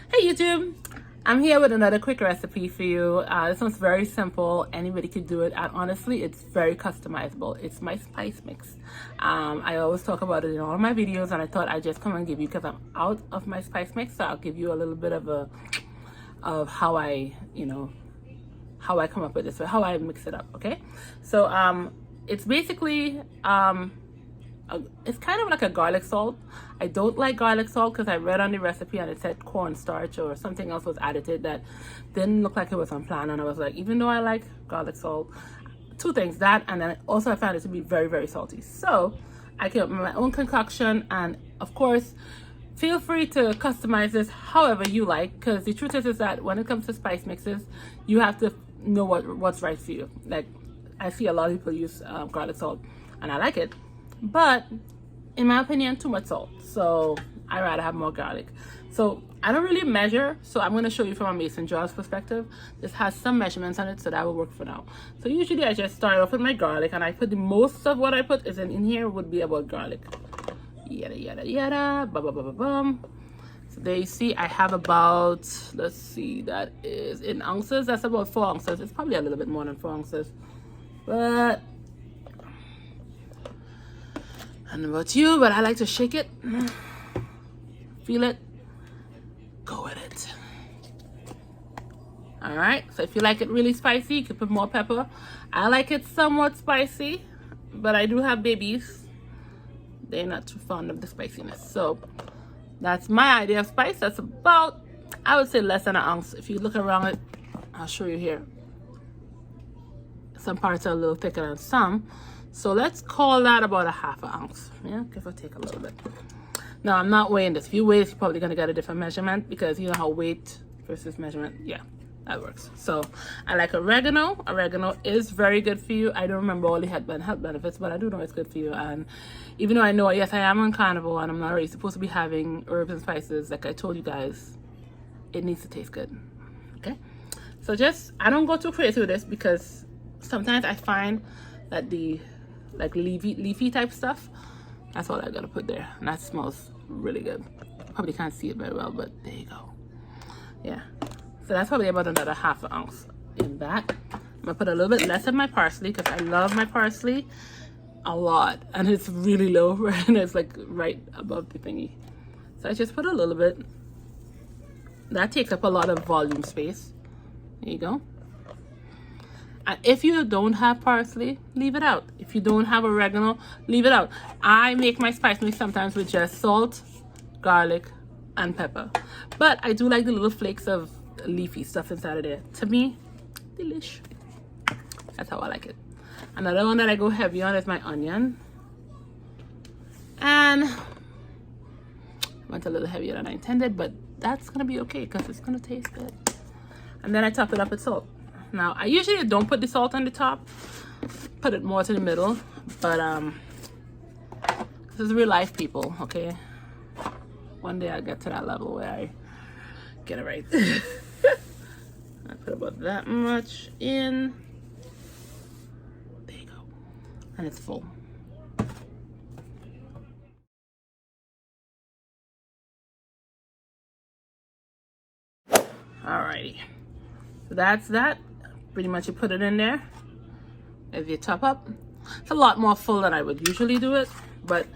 Hey YouTube, I'm here with another quick recipe for you. This one's very simple. Anybody could do it, and honestly it's very customizable. It's my spice mix. I always talk about it in all of my videos, and I thought I'd just come and give you, because I'm out of my spice mix, so I'll give you a little bit of how I come up with this, or how I mix it up. Okay, so it's basically it's kind of like a garlic salt. I don't like garlic salt because I read on the recipe and it said cornstarch or something else was added to it that didn't look like it was on plan, and I was like, even though I like garlic salt, two things, that and then also I found it to be very, very salty. So I came up with my own concoction, and of course feel free to customize this however you like, because the truth is that when it comes to spice mixes, you have to know what's right for you. Like, I see a lot of people use garlic salt and I like it, but in my opinion, too much salt, so I rather have more garlic. So I don't really measure, so I'm going to show you from a mason jar's perspective. This has some measurements on it, so that will work for now. So usually I just start off with my garlic, and I put the most of what I put is in here would be about garlic. Yada yada yada, ba ba ba ba bum. So there you see I have about, let's see, that is in ounces, that's about 4 ounces. It's probably a little bit more than 4 ounces, but I don't know about you, but I like to shake it, feel it, go with it. All right, so if you like it really spicy, you can put more pepper. I like it somewhat spicy, but I do have babies. They're not too fond of the spiciness. So that's my idea of spice. That's about, I would say, less than an ounce. If you look around it, I'll show you here. Some parts are a little thicker than some. So let's call that about a ½ ounce. Yeah, give or take a little bit. Now, I'm not weighing this. If you weigh this, you're probably going to get a different measurement, because you know how weight versus measurement, yeah, that works. So I like oregano. Oregano is very good for you. I don't remember all the health benefits, but I do know it's good for you. And even though I know, yes, I am on carnivore and I'm not really supposed to be having herbs and spices, like I told you guys, it needs to taste good. Okay, so just, I don't go too crazy with this, because sometimes I find that the like leafy type stuff, that's all I gotta put there, and that smells really good. Probably can't see it very well, but there you go. Yeah, so that's probably about another ½ ounce in that. I'm gonna put a little bit less of my parsley, because I love my parsley a lot, and it's really low, right? And it's like right above the thingy. So I just put a little bit. That takes up a lot of volume space. There you go. And if you don't have parsley, leave it out. If you don't have oregano, leave it out. I make my spice mix sometimes with just salt, garlic, and pepper. But I do like the little flakes of leafy stuff inside of there. To me, delish. That's how I like it. Another one that I go heavy on is my onion. And I went a little heavier than I intended, but that's gonna be okay, because it's gonna taste good. And then I top it up with salt. Now, I usually don't put the salt on the top, put it more to the middle, but this is real life, people, okay? One day I'll get to that level where I get it right. I put about that much in. There you go. And it's full. Alrighty. So that's that. Pretty much you put it in there as you top up. It's a lot more full than I would usually do it, but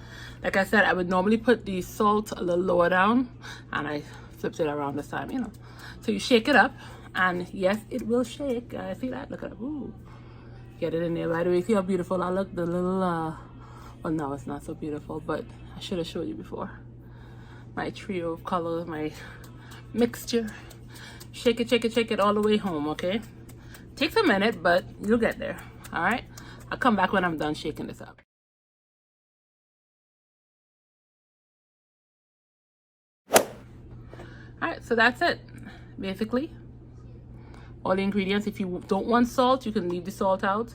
like I said, I would normally put the salt a little lower down, and I flipped it around this time, you know. So you shake it up, and yes, it will shake. See that? Look at it. Ooh. Get it in there. By the way, see how beautiful I look? The little well, no, it's not so beautiful, but I should have showed you before. My trio of colors, my mixture. Shake it, shake it, shake it all the way home, okay? Takes a minute, but you'll get there. All right, I'll come back when I'm done shaking this up. All right, so that's it, basically. All the ingredients. If you don't want salt, you can leave the salt out.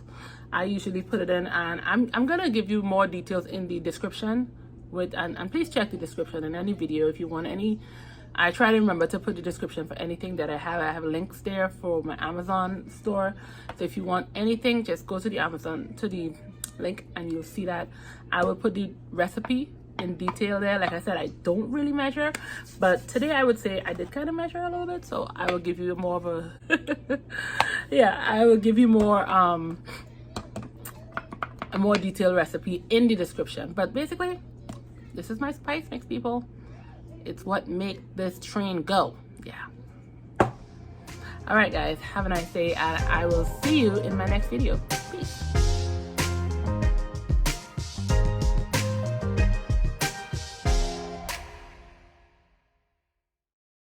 I usually put it in, and I'm gonna give you more details in the description and please check the description in any video if you want any. I try to remember to put the description for anything that I have links there for my Amazon store. So if you want anything, just go to the Amazon, to the link, and you'll see that. I will put the recipe in detail there. Like I said, I don't really measure, but today I would say I did kind of measure a little bit, so I will give you more of a yeah, I will give you more a more detailed recipe in the description. But basically, this is my spice mix, people. It's what make this train go. Yeah. All right, guys, have a nice day. I will see you in my next video. Peace.